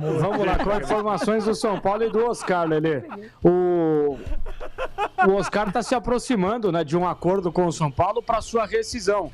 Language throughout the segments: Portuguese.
Vamos lá, com informações do São Paulo e do Oscar, Lelê. O Oscar está se aproximando, né, de um acordo com o São Paulo para sua rescisão.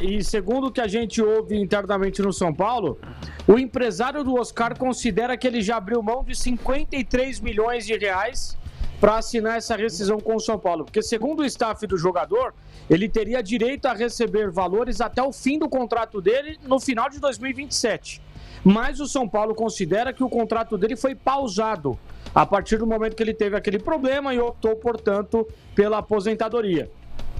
E segundo o que a gente ouve internamente no São Paulo, o empresário do Oscar considera que ele já abriu mão de 53 milhões de reais para assinar essa rescisão com o São Paulo. Porque segundo o staff do jogador, ele teria direito a receber valores até o fim do contrato dele no final de 2027. Mas o São Paulo considera que o contrato dele foi pausado a partir do momento que ele teve aquele problema e optou, portanto, pela aposentadoria.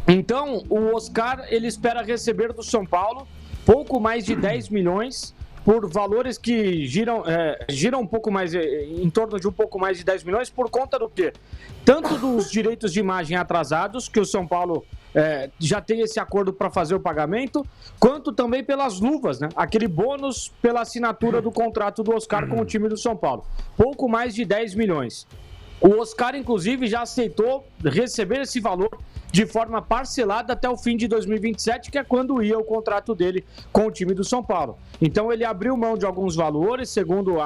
Então, o Oscar, ele espera receber do São Paulo pouco mais de 10 milhões por valores que giram um pouco mais, em torno de um pouco mais de 10 milhões, por conta do quê? Tanto dos direitos de imagem atrasados, que o São Paulo já tem esse acordo para fazer o pagamento, quanto também pelas luvas, né? Aquele bônus pela assinatura do contrato do Oscar com o time do São Paulo. Pouco mais de 10 milhões. O Oscar, inclusive, já aceitou receber esse valor de forma parcelada até o fim de 2027, que é quando ia o contrato dele com o time do São Paulo. Então ele abriu mão de alguns valores, segundo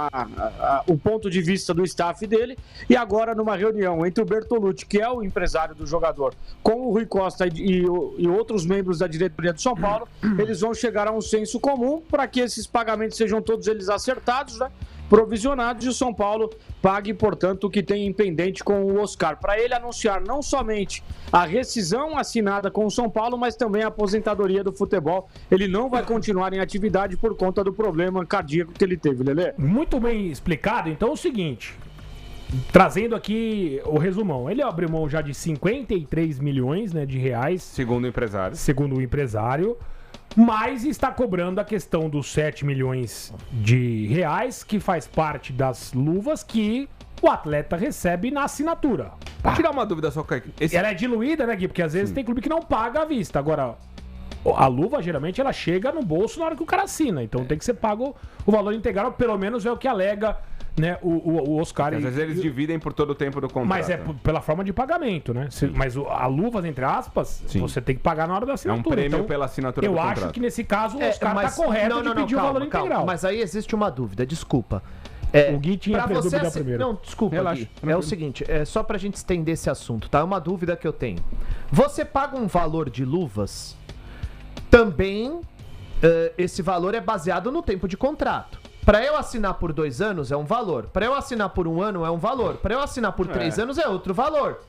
o ponto de vista do staff dele, e agora numa reunião entre o Bertolucci, que é o empresário do jogador, com o Rui Costa e outros membros da diretoria do São Paulo, eles vão chegar a um senso comum para que esses pagamentos sejam todos eles acertados, né? Provisionados, e o São Paulo pague, portanto, o que tem em pendente com o Oscar, para ele anunciar não somente a rescisão assinada com o São Paulo, mas também a aposentadoria do futebol. Ele não vai continuar em atividade por conta do problema cardíaco que ele teve, Lelê. Muito bem explicado. Então é o seguinte, trazendo aqui o resumão, ele abriu mão já de 53 milhões, né, de reais. Segundo o empresário. Mas está cobrando a questão dos 7 milhões de reais, que faz parte das luvas que o atleta recebe na assinatura. Vou tirar uma dúvida só, Kaique. Ela é diluída, né, Gui? Porque às vezes tem clube que não paga à vista. Agora, a luva, geralmente, ela chega no bolso na hora que o cara assina. Então tem que ser pago o valor integral, pelo menos é o que alega, né, o Oscar. Às vezes eles dividem por todo o tempo do contrato. Mas é pela forma de pagamento, né? Mas a luva, entre aspas, você tem que pagar na hora da assinatura. É um prêmio pela assinatura do contrato. Eu acho que nesse caso o Oscar está correto de pedir o valor integral. Mas aí existe uma dúvida, desculpa. O Gui tinha dúvida primeiro. Não, desculpa, Gui. É o seguinte, só pra gente estender esse assunto, tá? É uma dúvida que eu tenho. Você paga um valor de luvas, também esse valor é baseado no tempo de contrato. Para eu assinar por 2 anos é um valor. Para eu assinar por 1 ano é um valor. Para eu assinar por 3 anos é outro valor.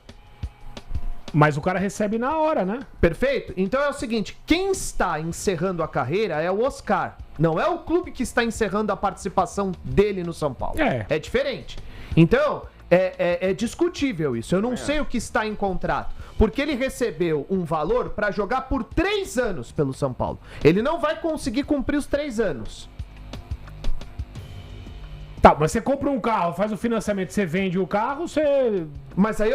Mas o cara recebe na hora, né? Perfeito? Então é o seguinte, quem está encerrando a carreira é o Oscar. Não é o clube que está encerrando a participação dele no São Paulo. É diferente. Então, é discutível isso. Eu não sei o que está em contrato. Porque ele recebeu um valor para jogar por 3 anos pelo São Paulo. Ele não vai conseguir cumprir os 3 anos. Tá, mas você compra um carro, faz o financiamento, você vende o carro, você... Mas aí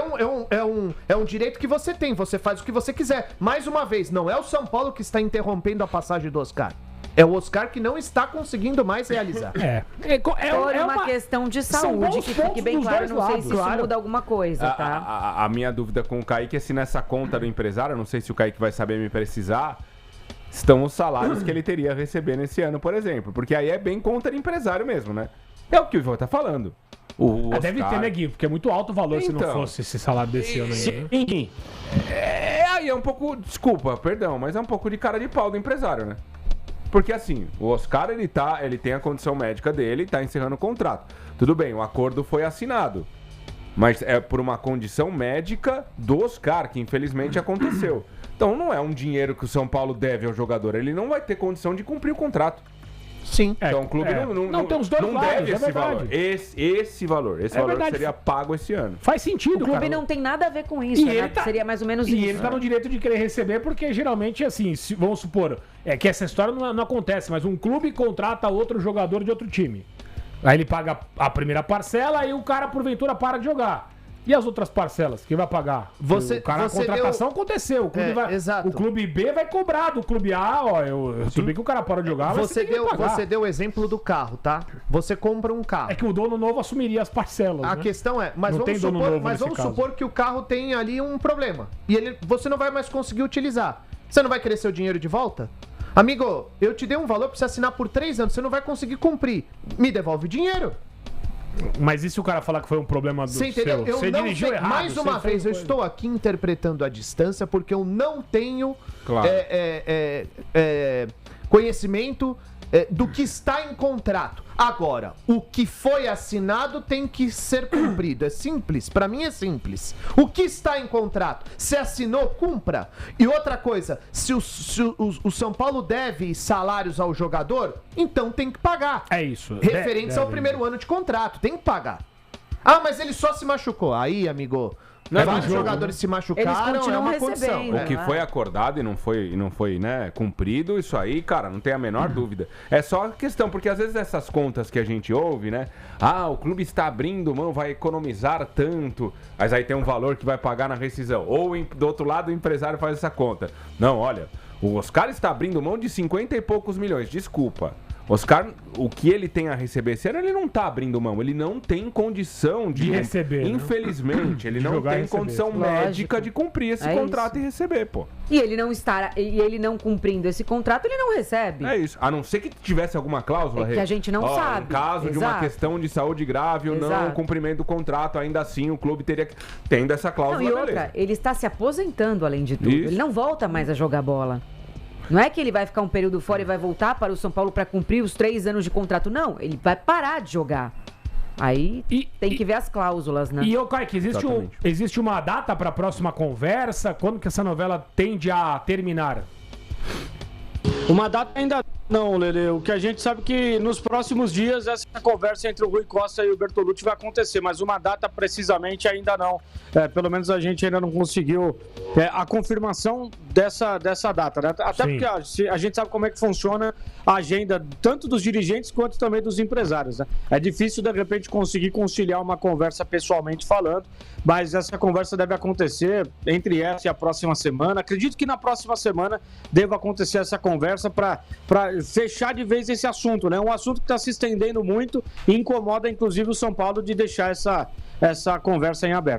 é um direito que você tem, você faz o que você quiser. Mais uma vez, não é o São Paulo que está interrompendo a passagem do Oscar. É o Oscar que não está conseguindo mais realizar. Por uma questão de saúde, que fique bem claro, não sei se isso muda alguma coisa, tá? A minha dúvida com o Kaique é se nessa conta do empresário, não sei se o Kaique vai saber me precisar, estão os salários que ele teria a receber nesse ano, por exemplo. Porque aí é bem conta do empresário mesmo, né? É o que o Ivan tá falando. Oscar... Deve ter, né, Gui? Porque é muito alto o valor se não fosse esse salário desse ano aí. Aí é um pouco... Desculpa, perdão, mas é um pouco de cara de pau do empresário, né? Porque assim, o Oscar, ele tem a condição médica dele, tá encerrando o contrato. Tudo bem, o acordo foi assinado. Mas é por uma condição médica do Oscar, que infelizmente aconteceu. Então não é um dinheiro que o São Paulo deve ao jogador. Ele não vai ter condição de cumprir o contrato. Sim. Então o clube não tem os dois não lados, deve esse valor. Esse valor seria pago esse ano. Faz sentido, cara. O clube não tem nada a ver com isso, né? Seria mais ou menos isso. E ele tá no direito de querer receber, porque geralmente, assim, vamos supor, que essa história não acontece, mas um clube contrata outro jogador de outro time. Aí ele paga a primeira parcela e o cara, porventura, para de jogar. E as outras parcelas? Quem vai pagar? A contratação aconteceu. O clube B vai cobrar do clube A. Tudo bem que o cara para de jogar, você deu o exemplo do carro, tá? Você compra um carro. É que o dono novo assumiria as parcelas. A questão é, mas vamos supor que o carro tem ali um problema. E você não vai mais conseguir utilizar. Você não vai querer seu dinheiro de volta? Amigo, eu te dei um valor pra você assinar por 3 anos, você não vai conseguir cumprir. Me devolve o dinheiro. Mas e se o cara falar que foi um problema do Você entendeu? seu? Você dirigiu errado. Mais uma vez, eu estou aqui interpretando a distância porque eu não tenho conhecimento do que está em contrato. Agora, o que foi assinado tem que ser cumprido. É simples, pra mim é simples. O que está em contrato? Se assinou, cumpra. E outra coisa, se o São Paulo deve salários ao jogador, então tem que pagar. É isso. Referentes ao primeiro ano de contrato, tem que pagar. Ah, mas ele só se machucou. Aí, amigo... Vários jogadores se machucaram, é uma condição. O que foi acordado e não foi, né, cumprido, isso aí, cara, não tem a menor dúvida. É só questão, porque às vezes essas contas que a gente ouve, né? Ah, o clube está abrindo mão, vai economizar tanto, mas aí tem um valor que vai pagar na rescisão. Ou do outro lado o empresário faz essa conta. Não, olha, o Oscar está abrindo mão de 50 e poucos milhões, desculpa. Oscar, o que ele tem a receber esse ano, ele não tá abrindo mão. Ele não tem condição de receber. Infelizmente, ele não tem condição médica de cumprir esse contrato e receber, pô. E ele não cumprindo esse contrato, ele não recebe. É isso. A não ser que tivesse alguma cláusula, que a gente não sabe. Em caso de uma questão de saúde grave ou não cumprimento do contrato, ainda assim o clube teria que... Tendo essa cláusula, não, e outra, ele está se aposentando, além de tudo. Isso. Ele não volta mais a jogar bola. Não é que ele vai ficar um período fora e vai voltar para o São Paulo para cumprir os 3 anos de contrato. Não, ele vai parar de jogar. Aí tem que ver as cláusulas, né? E, Kaique, existe uma data para a próxima conversa? Quando que essa novela tende a terminar? Uma data ainda não, Lele. O que a gente sabe é que nos próximos dias essa conversa entre o Rui Costa e o Bertolucci vai acontecer, mas uma data precisamente ainda não. Pelo menos a gente ainda não conseguiu a confirmação dessa data, né? Até porque a gente sabe como é que funciona a agenda tanto dos dirigentes quanto também dos empresários, né? É difícil, de repente, conseguir conciliar uma conversa pessoalmente falando, mas essa conversa deve acontecer entre essa e a próxima semana. Acredito que na próxima semana deva acontecer essa conversa para fechar de vez esse assunto, né? Um assunto que está se estendendo muito e incomoda, inclusive, o São Paulo de deixar essa conversa em aberto.